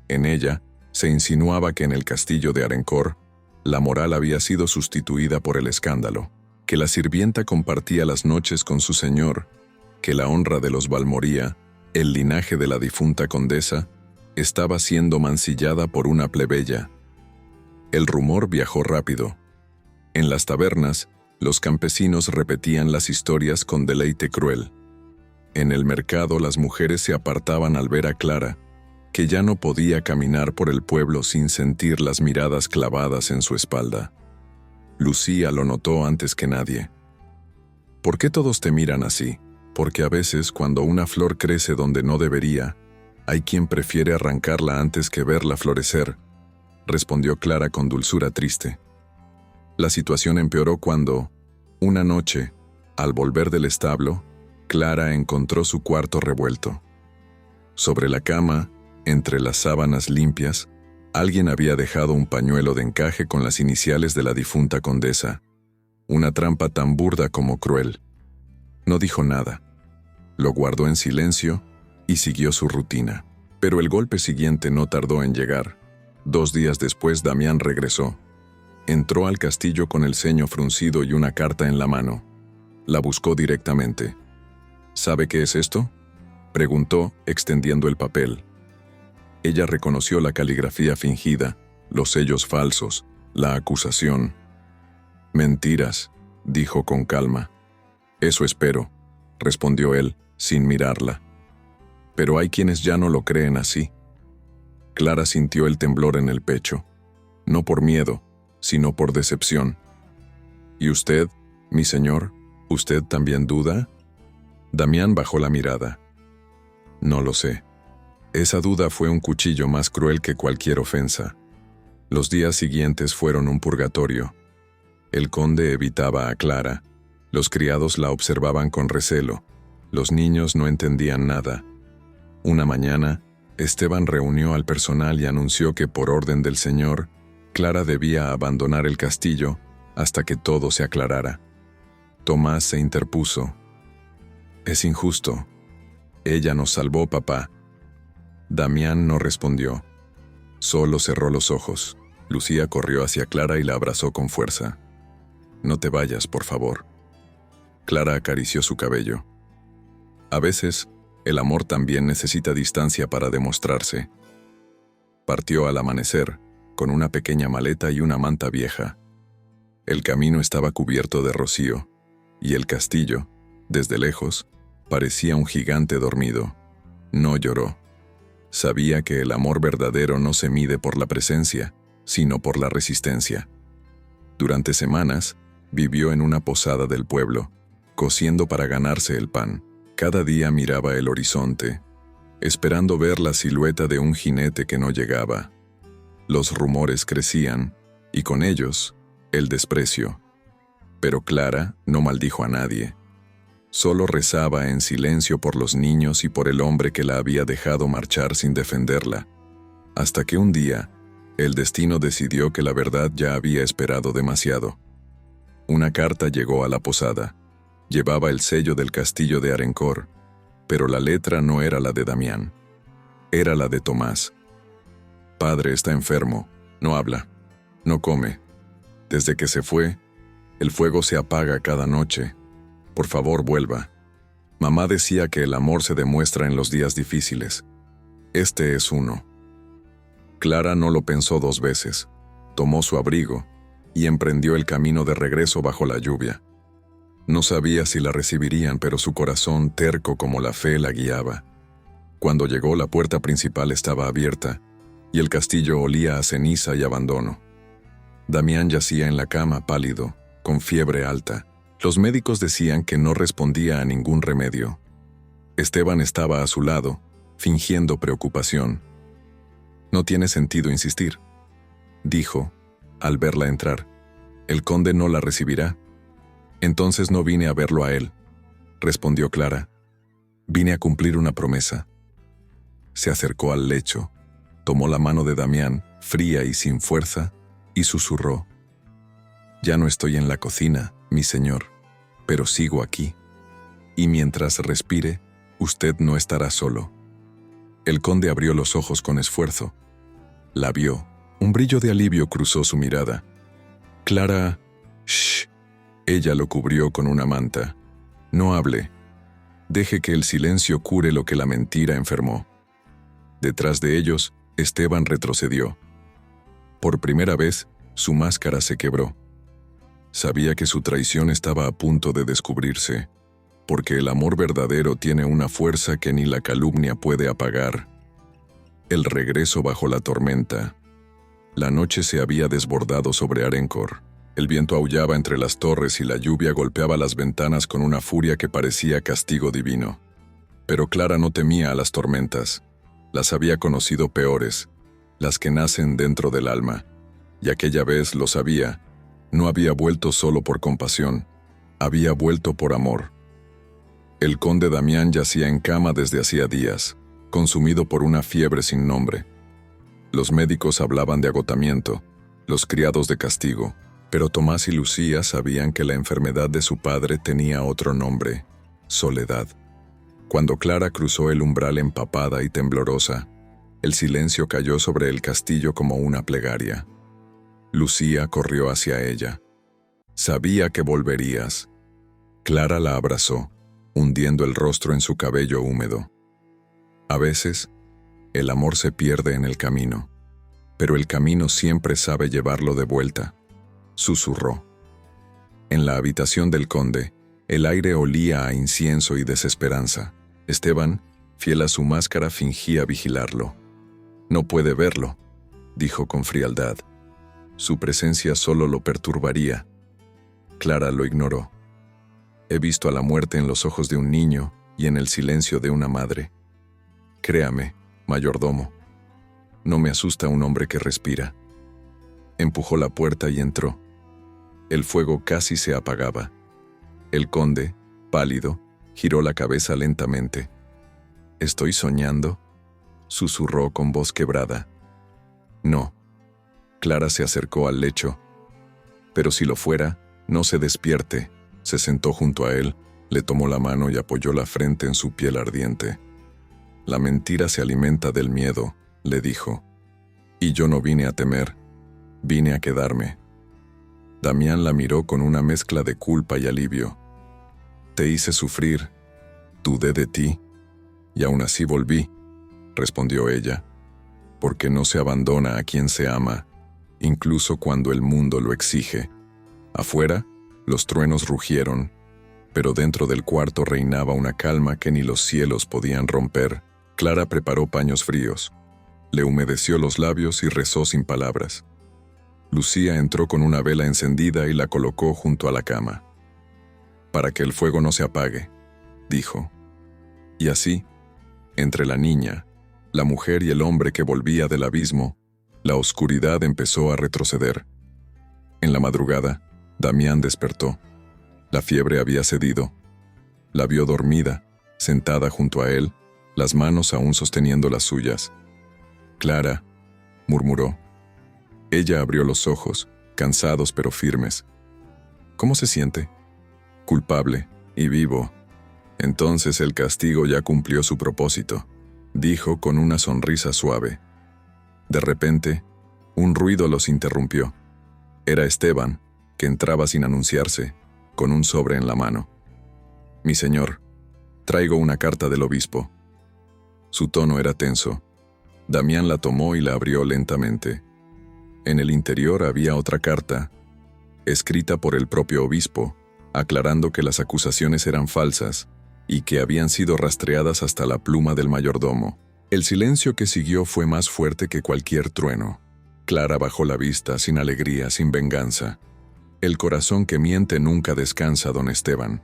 En ella, se insinuaba que en el castillo de Arencourt, la moral había sido sustituida por el escándalo, que la sirvienta compartía las noches con su señor, que la honra de los Balmoría, el linaje de la difunta condesa, estaba siendo mancillada por una plebeya. El rumor viajó rápido. En las tabernas, los campesinos repetían las historias con deleite cruel. En el mercado las mujeres se apartaban al ver a Clara, que ya no podía caminar por el pueblo sin sentir las miradas clavadas en su espalda. Lucía lo notó antes que nadie. ¿Por qué todos te miran así? Porque a veces, cuando una flor crece donde no debería, hay quien prefiere arrancarla antes que verla florecer, respondió Clara con dulzura triste. La situación empeoró cuando, una noche, al volver del establo, Clara encontró su cuarto revuelto. Sobre la cama, entre las sábanas limpias, alguien había dejado un pañuelo de encaje con las iniciales de la difunta condesa, una trampa tan burda como cruel. No dijo nada. Lo guardó en silencio y siguió su rutina. Pero el golpe siguiente no tardó en llegar. 2 días después Damián regresó. Entró al castillo con el ceño fruncido y una carta en la mano. La buscó directamente. ¿Sabe qué es esto?, preguntó, extendiendo el papel. Ella reconoció la caligrafía fingida, los sellos falsos, la acusación. «Mentiras», dijo con calma. «Eso espero», respondió él, sin mirarla. «Pero hay quienes ya no lo creen así». Clara sintió el temblor en el pecho, no por miedo, sino por decepción. «¿Y usted, mi señor, usted también duda?» Damián bajó la mirada. «No lo sé». Esa duda fue un cuchillo más cruel que cualquier ofensa. Los días siguientes fueron un purgatorio. El conde evitaba a Clara. Los criados la observaban con recelo. Los niños no entendían nada. Una mañana, Esteban reunió al personal y anunció que por orden del señor, Clara debía abandonar el castillo hasta que todo se aclarara. Tomás se interpuso. «Es injusto. Ella nos salvó, papá». Damián no respondió. Solo cerró los ojos. Lucía corrió hacia Clara y la abrazó con fuerza. «No te vayas, por favor». Clara acarició su cabello. A veces, el amor también necesita distancia para demostrarse. Partió al amanecer, con una pequeña maleta y una manta vieja. El camino estaba cubierto de rocío, y el castillo, desde lejos, parecía un gigante dormido. No lloró. Sabía que el amor verdadero no se mide por la presencia, sino por la resistencia. Durante semanas, vivió en una posada del pueblo, cosiendo para ganarse el pan. Cada día miraba el horizonte, esperando ver la silueta de un jinete que no llegaba. Los rumores crecían, y con ellos, el desprecio. Pero Clara no maldijo a nadie. Solo rezaba en silencio por los niños y por el hombre que la había dejado marchar sin defenderla, hasta que un día, el destino decidió que la verdad ya había esperado demasiado. Una carta llegó a la posada. Llevaba el sello del castillo de Arencourt, pero la letra no era la de Damián. Era la de Tomás. «Padre está enfermo, no habla, no come. Desde que se fue, el fuego se apaga cada noche. Por favor, vuelva. Mamá decía que el amor se demuestra en los días difíciles. Este es uno». Clara no lo pensó 2 veces. Tomó su abrigo y emprendió el camino de regreso bajo la lluvia. No sabía si la recibirían, pero su corazón, terco como la fe, la guiaba. Cuando llegó, la puerta principal estaba abierta y el castillo olía a ceniza y abandono. Damián yacía en la cama pálido, con fiebre alta. Los médicos decían que no respondía a ningún remedio. Esteban estaba a su lado, fingiendo preocupación. «No tiene sentido insistir», dijo, al verla entrar. «El conde no la recibirá». «Entonces no vine a verlo a él», respondió Clara. «Vine a cumplir una promesa». Se acercó al lecho, tomó la mano de Damián, fría y sin fuerza, y susurró: «Ya no estoy en la cocina, mi señor, pero sigo aquí. Y mientras respire, usted no estará solo». El conde abrió los ojos con esfuerzo. La vio. Un brillo de alivio cruzó su mirada. «Clara, shh». Ella lo cubrió con una manta. «No hable. Deje que el silencio cure lo que la mentira enfermó». Detrás de ellos, Esteban retrocedió. Por primera vez, su máscara se quebró. Sabía que su traición estaba a punto de descubrirse, porque el amor verdadero tiene una fuerza que ni la calumnia puede apagar. El regreso bajo la tormenta. La noche se había desbordado sobre Arencor. El viento aullaba entre las torres y la lluvia golpeaba las ventanas con una furia que parecía castigo divino. Pero Clara no temía a las tormentas. Las había conocido peores, las que nacen dentro del alma. Y aquella vez lo sabía. No había vuelto solo por compasión, había vuelto por amor. El conde Damián yacía en cama desde hacía días, consumido por una fiebre sin nombre. Los médicos hablaban de agotamiento, los criados de castigo, pero Tomás y Lucía sabían que la enfermedad de su padre tenía otro nombre: soledad. Cuando Clara cruzó el umbral empapada y temblorosa, el silencio cayó sobre el castillo como una plegaria. Lucía corrió hacia ella. Sabía que volverías. Clara la abrazó, hundiendo el rostro en su cabello húmedo. A veces, el amor se pierde en el camino, pero el camino siempre sabe llevarlo de vuelta, susurró. En la habitación del conde, el aire olía a incienso y desesperanza. Esteban, fiel a su máscara, fingía vigilarlo. No puede verlo, dijo con frialdad. Su presencia solo lo perturbaría. Clara lo ignoró. He visto a la muerte en los ojos de un niño y en el silencio de una madre. Créame, mayordomo, no me asusta un hombre que respira. Empujó la puerta y entró. El fuego casi se apagaba. El conde, pálido, giró la cabeza lentamente. ¿Estoy soñando?, susurró con voz quebrada. No. Clara se acercó al lecho. Pero si lo fuera, no se despierte. Se sentó junto a él, le tomó la mano y apoyó la frente en su piel ardiente. La mentira se alimenta del miedo, le dijo. Y yo no vine a temer, vine a quedarme. Damián la miró con una mezcla de culpa y alivio. Te hice sufrir, dudé de ti, y aún así volví, respondió ella, porque no se abandona a quien se ama, incluso cuando el mundo lo exige. Afuera, los truenos rugieron, pero dentro del cuarto reinaba una calma que ni los cielos podían romper. Clara preparó paños fríos, le humedeció los labios y rezó sin palabras. Lucía entró con una vela encendida y la colocó junto a la cama. Para que el fuego no se apague, dijo. Y así, entre la niña, la mujer y el hombre que volvía del abismo, la oscuridad empezó a retroceder. En la madrugada, Damián despertó. La fiebre había cedido. La vio dormida, sentada junto a él, las manos aún sosteniendo las suyas. Clara, murmuró. Ella abrió los ojos, cansados pero firmes. ¿Cómo se siente? Culpable y vivo. Entonces el castigo ya cumplió su propósito, dijo con una sonrisa suave. De repente, un ruido los interrumpió. Era Esteban, que entraba sin anunciarse, con un sobre en la mano. Mi señor, traigo una carta del obispo. Su tono era tenso. Damián la tomó y la abrió lentamente. En el interior había otra carta, escrita por el propio obispo, aclarando que las acusaciones eran falsas y que habían sido rastreadas hasta la pluma del mayordomo. El silencio que siguió fue más fuerte que cualquier trueno. Clara bajó la vista, sin alegría, sin venganza. El corazón que miente nunca descansa, don Esteban.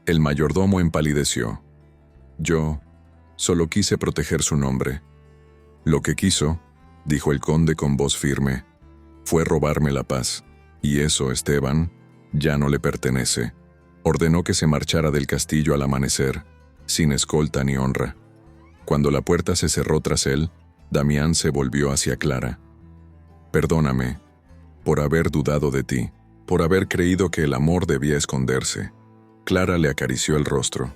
El mayordomo empalideció. Yo solo quise proteger su nombre. Lo que quiso, dijo el conde con voz firme, fue robarme la paz. Y eso, Esteban, ya no le pertenece. Ordenó que se marchara del castillo al amanecer, sin escolta ni honra. Cuando la puerta se cerró tras él, Damián se volvió hacia Clara. Perdóname, por haber dudado de ti, por haber creído que el amor debía esconderse. Clara le acarició el rostro.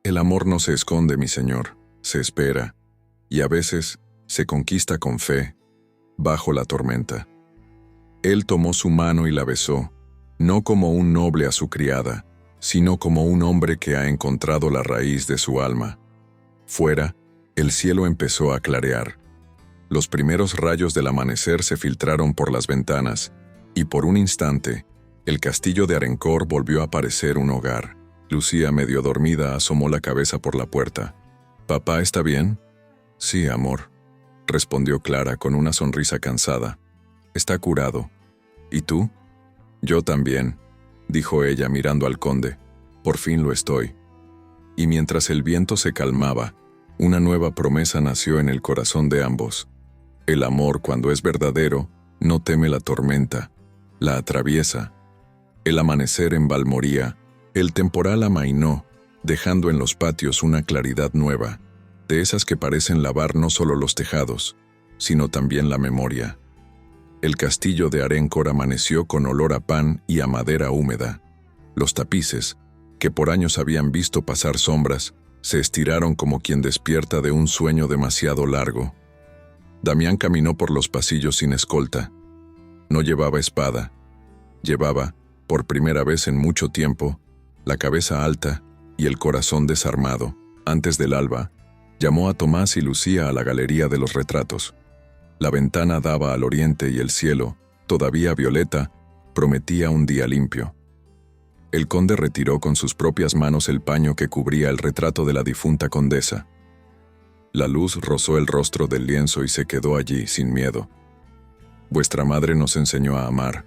El amor no se esconde, mi señor, se espera, y a veces se conquista con fe, bajo la tormenta. Él tomó su mano y la besó, no como un noble a su criada, sino como un hombre que ha encontrado la raíz de su alma. Fuera, el cielo empezó a clarear. Los primeros rayos del amanecer se filtraron por las ventanas, y por un instante, el castillo de Arencor volvió a parecer un hogar. Lucía, medio dormida, asomó la cabeza por la puerta. ¿Papá está bien? Sí, amor. respondió Clara con una sonrisa cansada. Está curado. ¿Y tú? Yo también, dijo ella mirando al conde. Por fin lo estoy. Y mientras el viento se calmaba, una nueva promesa nació en el corazón de ambos. El amor, cuando es verdadero, no teme la tormenta, la atraviesa. El amanecer en Valmoría, el temporal amainó, dejando en los patios una claridad nueva, de esas que parecen lavar no solo los tejados, sino también la memoria. El castillo de Arencourt amaneció con olor a pan y a madera húmeda. Los tapices, que por años habían visto pasar sombras, se estiraron como quien despierta de un sueño demasiado largo. Damián caminó por los pasillos sin escolta. No llevaba espada. Llevaba, por primera vez en mucho tiempo, la cabeza alta y el corazón desarmado. Antes del alba, llamó a Tomás y Lucía a la galería de los retratos. La ventana daba al oriente y el cielo, todavía violeta, prometía un día limpio. El conde retiró con sus propias manos el paño que cubría el retrato de la difunta condesa. La luz rozó el rostro del lienzo y se quedó allí, sin miedo. «Vuestra madre nos enseñó a amar»,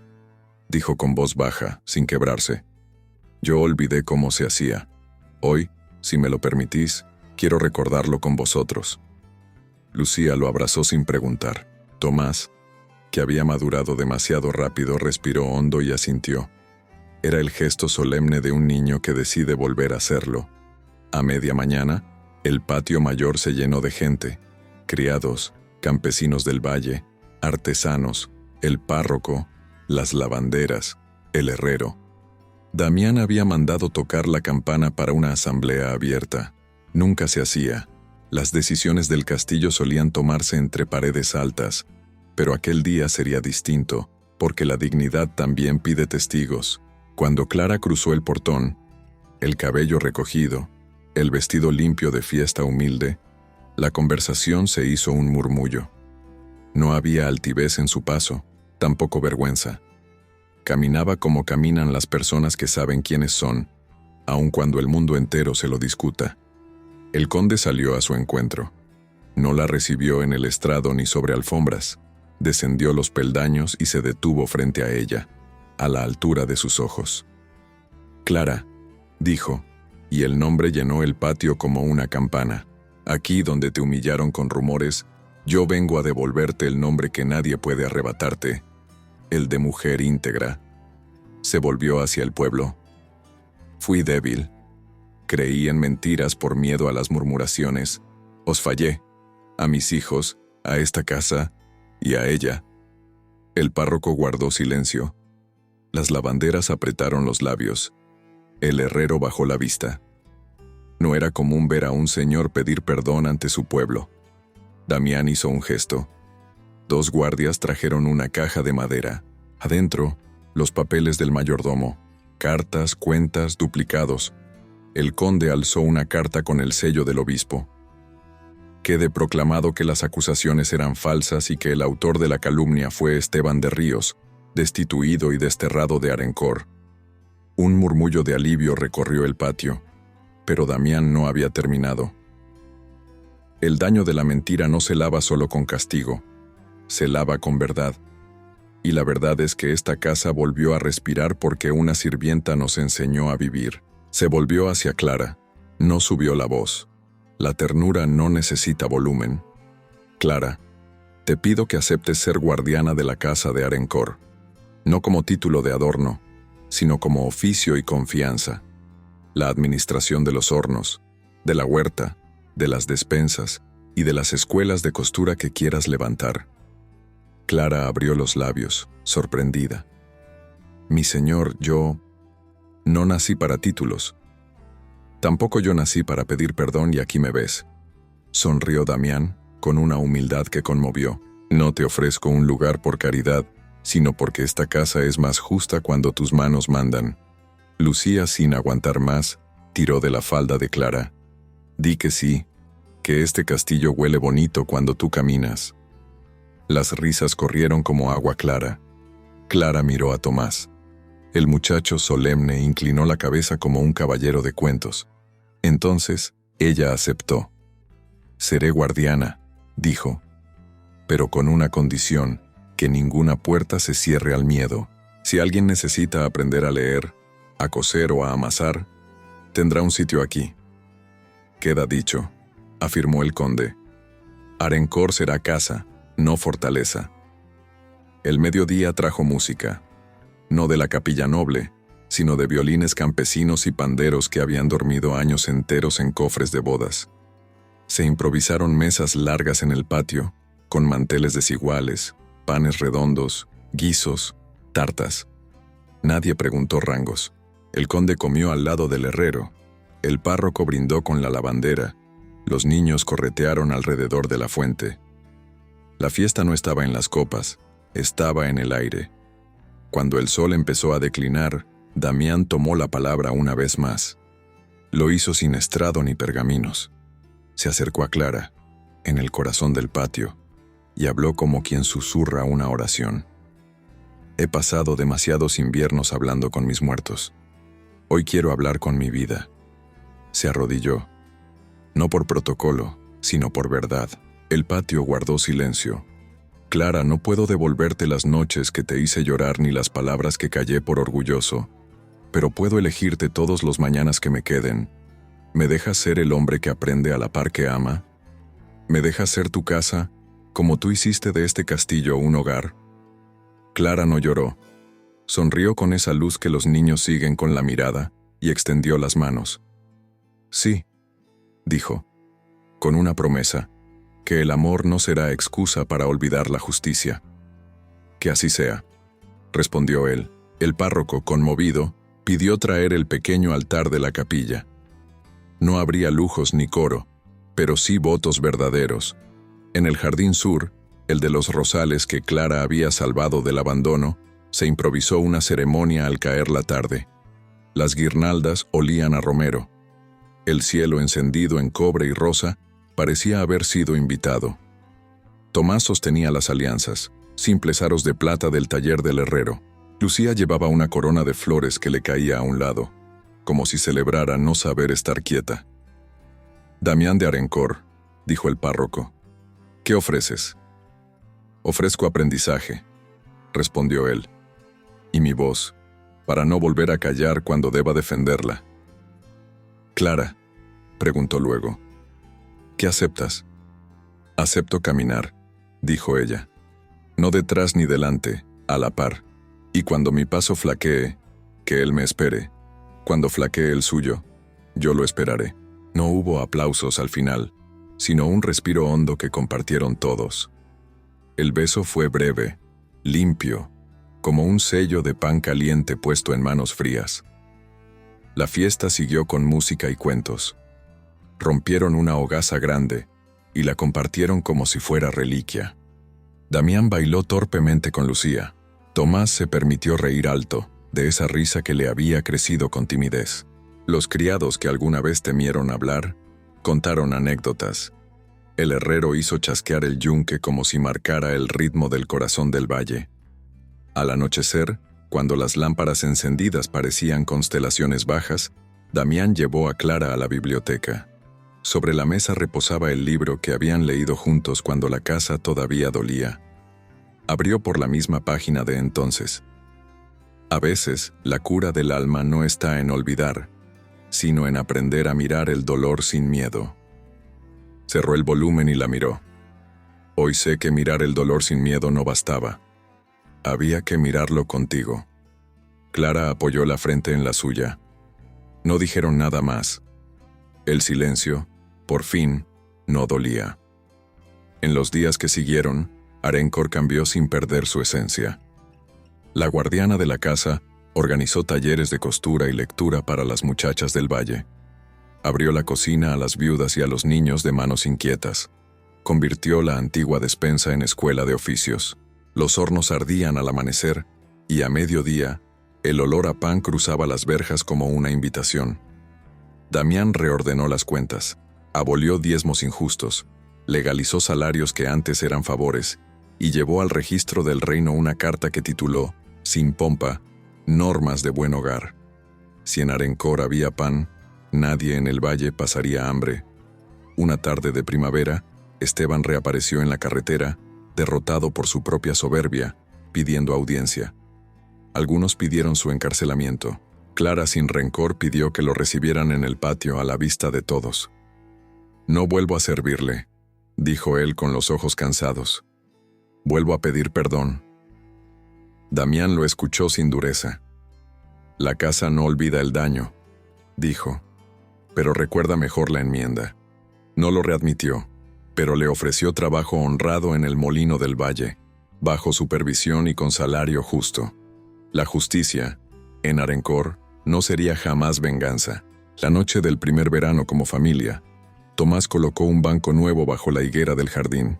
dijo con voz baja, sin quebrarse. «Yo olvidé cómo se hacía. Hoy, si me lo permitís, quiero recordarlo con vosotros». Lucía lo abrazó sin preguntar. Tomás, que había madurado demasiado rápido, respiró hondo y asintió. Era el gesto solemne de un niño que decide volver a hacerlo. A media mañana, el patio mayor se llenó de gente: criados, campesinos del valle, artesanos, el párroco, las lavanderas, el herrero. Damián había mandado tocar la campana para una asamblea abierta. Nunca se hacía. Las decisiones del castillo solían tomarse entre paredes altas, pero aquel día sería distinto, porque la dignidad también pide testigos. Cuando Clara cruzó el portón, el cabello recogido, el vestido limpio de fiesta humilde, la conversación se hizo un murmullo. No había altivez en su paso, tampoco vergüenza. Caminaba como caminan las personas que saben quiénes son, aun cuando el mundo entero se lo discuta. El conde salió a su encuentro. No la recibió en el estrado ni sobre alfombras. Descendió los peldaños y se detuvo frente a ella, a la altura de sus ojos. «Clara», dijo, y el nombre llenó el patio como una campana. «Aquí donde te humillaron con rumores, yo vengo a devolverte el nombre que nadie puede arrebatarte, el de mujer íntegra». Se volvió hacia el pueblo. «Fui débil. Creí en mentiras por miedo a las murmuraciones. Os fallé. A mis hijos, a esta casa y a ella». El párroco guardó silencio. Las lavanderas apretaron los labios. El herrero bajó la vista. No era común ver a un señor pedir perdón ante su pueblo. Damián hizo un gesto. 2 guardias trajeron una caja de madera. Adentro, los papeles del mayordomo, cartas, cuentas, duplicados. El conde alzó una carta con el sello del obispo. Quede proclamado que las acusaciones eran falsas y que el autor de la calumnia fue Esteban de Ríos, destituido y desterrado de Arencourt. Un murmullo de alivio recorrió el patio, pero Damián no había terminado. El daño de la mentira no se lava solo con castigo, se lava con verdad. Y la verdad es que esta casa volvió a respirar porque una sirvienta nos enseñó a vivir. Se volvió hacia Clara, no subió la voz. La ternura no necesita volumen. «Clara, te pido que aceptes ser guardiana de la casa de Arencourt, no como título de adorno, sino como oficio y confianza. La administración de los hornos, de la huerta, de las despensas y de las escuelas de costura que quieras levantar». Clara abrió los labios, sorprendida. «Mi señor, yo no nací para títulos. Tampoco yo nací para pedir perdón y aquí me ves». Sonrió Damián, con una humildad que conmovió. «No te ofrezco un lugar por caridad, sino porque esta casa es más justa cuando tus manos mandan». Lucía, sin aguantar más, tiró de la falda de Clara. «Di que sí, que este castillo huele bonito cuando tú caminas». Las risas corrieron como agua clara. Clara miró a Tomás. El muchacho, solemne, inclinó la cabeza como un caballero de cuentos. Entonces, ella aceptó. «Seré guardiana», dijo. pero con una condición, que ninguna puerta se cierre al miedo. Si alguien necesita aprender a leer, a coser o a amasar, tendrá un sitio aquí. Queda dicho, afirmó el conde. Arencourt será casa, no fortaleza. El mediodía trajo música, no de la capilla noble, sino de violines campesinos y panderos que habían dormido años enteros en cofres de bodas. Se improvisaron mesas largas en el patio, con manteles desiguales, panes redondos, guisos, tartas. Nadie preguntó rangos. El conde comió al lado del herrero. El párroco brindó con la lavandera. Los niños corretearon alrededor de la fuente. La fiesta no estaba en las copas, estaba en el aire. Cuando el sol empezó a declinar, Damián tomó la palabra una vez más. Lo hizo sin estrado ni pergaminos. Se acercó a Clara, en el corazón del patio, y habló como quien susurra una oración. He pasado demasiados inviernos hablando con mis muertos. Hoy quiero hablar con mi vida. Se arrodilló. No por protocolo, sino por verdad. El patio guardó silencio. Clara, no puedo devolverte las noches que te hice llorar ni las palabras que callé por orgulloso, pero puedo elegirte todos los mañanas que me queden. ¿Me dejas ser el hombre que aprende a la par que ama? ¿Me dejas ser tu casa, como tú hiciste de este castillo un hogar? Clara no lloró. Sonrió con esa luz que los niños siguen con la mirada y extendió las manos. Sí, dijo, con una promesa, que el amor no será excusa para olvidar la justicia. Que así sea, respondió él. El párroco, conmovido, pidió traer el pequeño altar de la capilla. No habría lujos ni coro, pero sí votos verdaderos. En el jardín sur, el de los rosales que Clara había salvado del abandono, se improvisó una ceremonia al caer la tarde. Las guirnaldas olían a romero. El cielo encendido en cobre y rosa parecía haber sido invitado. Tomás sostenía las alianzas, simples aros de plata del taller del herrero. Lucía llevaba una corona de flores que le caía a un lado, como si celebrara no saber estar quieta. Damián de Arencourt, dijo el párroco. ¿Qué ofreces? Ofrezco aprendizaje, respondió él. Y mi voz, para no volver a callar cuando deba defenderla. Clara, preguntó luego. ¿Qué aceptas? Acepto caminar, dijo ella. No detrás ni delante, a la par. Y cuando mi paso flaquee, que él me espere. Cuando flaquee el suyo, yo lo esperaré. No hubo aplausos al final, sino un respiro hondo que compartieron todos. El beso fue breve, limpio, como un sello de pan caliente puesto en manos frías. La fiesta siguió con música y cuentos. Rompieron una hogaza grande y la compartieron como si fuera reliquia. Damián bailó torpemente con Lucía. Tomás se permitió reír alto, de esa risa que le había crecido con timidez. Los criados que alguna vez temieron hablar, contaron anécdotas. El herrero hizo chasquear el yunque como si marcara el ritmo del corazón del valle. Al anochecer, cuando las lámparas encendidas parecían constelaciones bajas, Damián llevó a Clara a la biblioteca. Sobre la mesa reposaba el libro que habían leído juntos cuando la casa todavía dolía. Abrió por la misma página de entonces. A veces, la cura del alma no está en olvidar, sino en aprender a mirar el dolor sin miedo. Cerró el volumen y la miró. Hoy sé que mirar el dolor sin miedo no bastaba. Había que mirarlo contigo. Clara apoyó la frente en la suya. No dijeron nada más. El silencio, por fin, no dolía. En los días que siguieron, Arencourt cambió sin perder su esencia. La guardiana de la casa organizó talleres de costura y lectura para las muchachas del valle. Abrió la cocina a las viudas y a los niños de manos inquietas. Convirtió la antigua despensa en escuela de oficios. Los hornos ardían al amanecer y a mediodía, el olor a pan cruzaba las verjas como una invitación. Damián reordenó las cuentas, abolió diezmos injustos, legalizó salarios que antes eran favores y llevó al registro del reino una carta que tituló, sin pompa, Normas de buen hogar. Si en Arencourt había pan, nadie en el valle pasaría hambre. Una tarde de primavera, Esteban reapareció en la carretera derrotado por su propia soberbia, pidiendo audiencia. Algunos pidieron su encarcelamiento. Clara, sin rencor, pidió que lo recibieran en el patio a la vista de todos. «No vuelvo a servirle», dijo él con los ojos cansados. «Vuelvo a pedir perdón». Damián lo escuchó sin dureza. «La casa no olvida el daño», dijo, «pero recuerda mejor la enmienda». No lo readmitió, pero le ofreció trabajo honrado en el Molino del Valle, bajo supervisión y con salario justo. La justicia, en Arencour, no sería jamás venganza. La noche del primer verano como familia, Tomás colocó un banco nuevo bajo la higuera del jardín.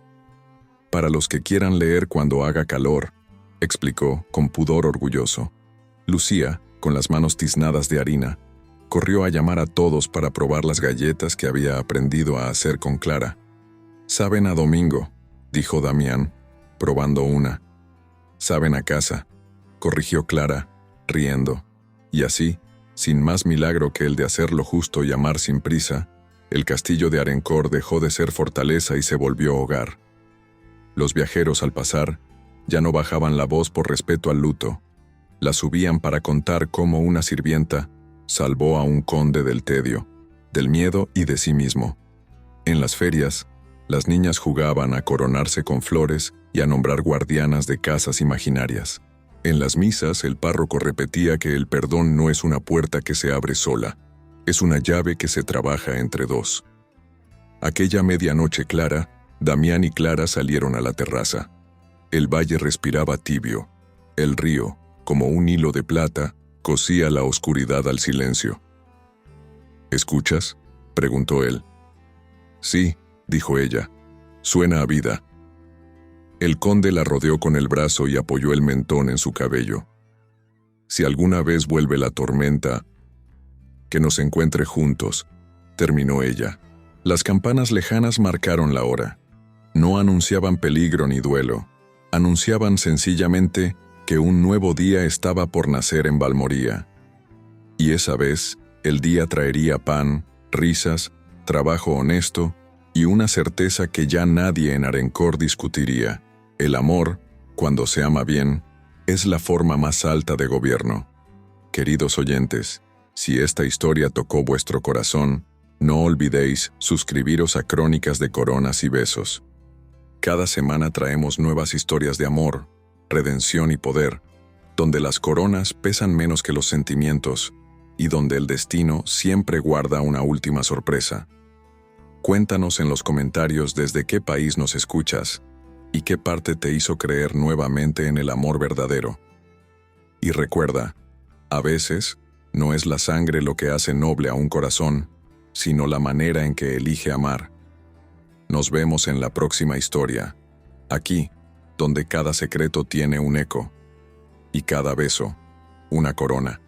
«Para los que quieran leer cuando haga calor», explicó con pudor orgulloso. Lucía, con las manos tiznadas de harina, corrió a llamar a todos para probar las galletas que había aprendido a hacer con Clara. «Saben a domingo», dijo Damián, probando una. «Saben a casa», corrigió Clara, riendo. Y así, sin más milagro que el de hacer lo justo y amar sin prisa, el castillo de Arencour dejó de ser fortaleza y se volvió hogar. Los viajeros, al pasar, ya no bajaban la voz por respeto al luto. La subían para contar cómo una sirvienta salvó a un conde del tedio, del miedo y de sí mismo. En las ferias, las niñas jugaban a coronarse con flores y a nombrar guardianas de casas imaginarias. En las misas, el párroco repetía que el perdón no es una puerta que se abre sola, es una llave que se trabaja entre dos. Aquella medianoche clara, Damián y Clara salieron a la terraza. El valle respiraba tibio. El río, como un hilo de plata, cosía la oscuridad al silencio. «¿Escuchas?», preguntó él. «Sí», dijo ella. «Suena a vida». El conde la rodeó con el brazo y apoyó el mentón en su cabello. «Si alguna vez vuelve la tormenta, que nos encuentre juntos», terminó ella. Las campanas lejanas marcaron la hora. No anunciaban peligro ni duelo. Anunciaban sencillamente que un nuevo día estaba por nacer en Balmoría. Y esa vez, el día traería pan, risas, trabajo honesto y una certeza que ya nadie en Arencour discutiría. El amor, cuando se ama bien, es la forma más alta de gobierno. Queridos oyentes, si esta historia tocó vuestro corazón, no olvidéis suscribiros a Crónicas de Coronas y Besos. Cada semana traemos nuevas historias de amor, redención y poder, donde las coronas pesan menos que los sentimientos y donde el destino siempre guarda una última sorpresa. Cuéntanos en los comentarios desde qué país nos escuchas y qué parte te hizo creer nuevamente en el amor verdadero. Y recuerda, a veces no es la sangre lo que hace noble a un corazón, sino la manera en que elige amar. Nos vemos en la próxima historia, aquí, donde cada secreto tiene un eco y cada beso, una corona.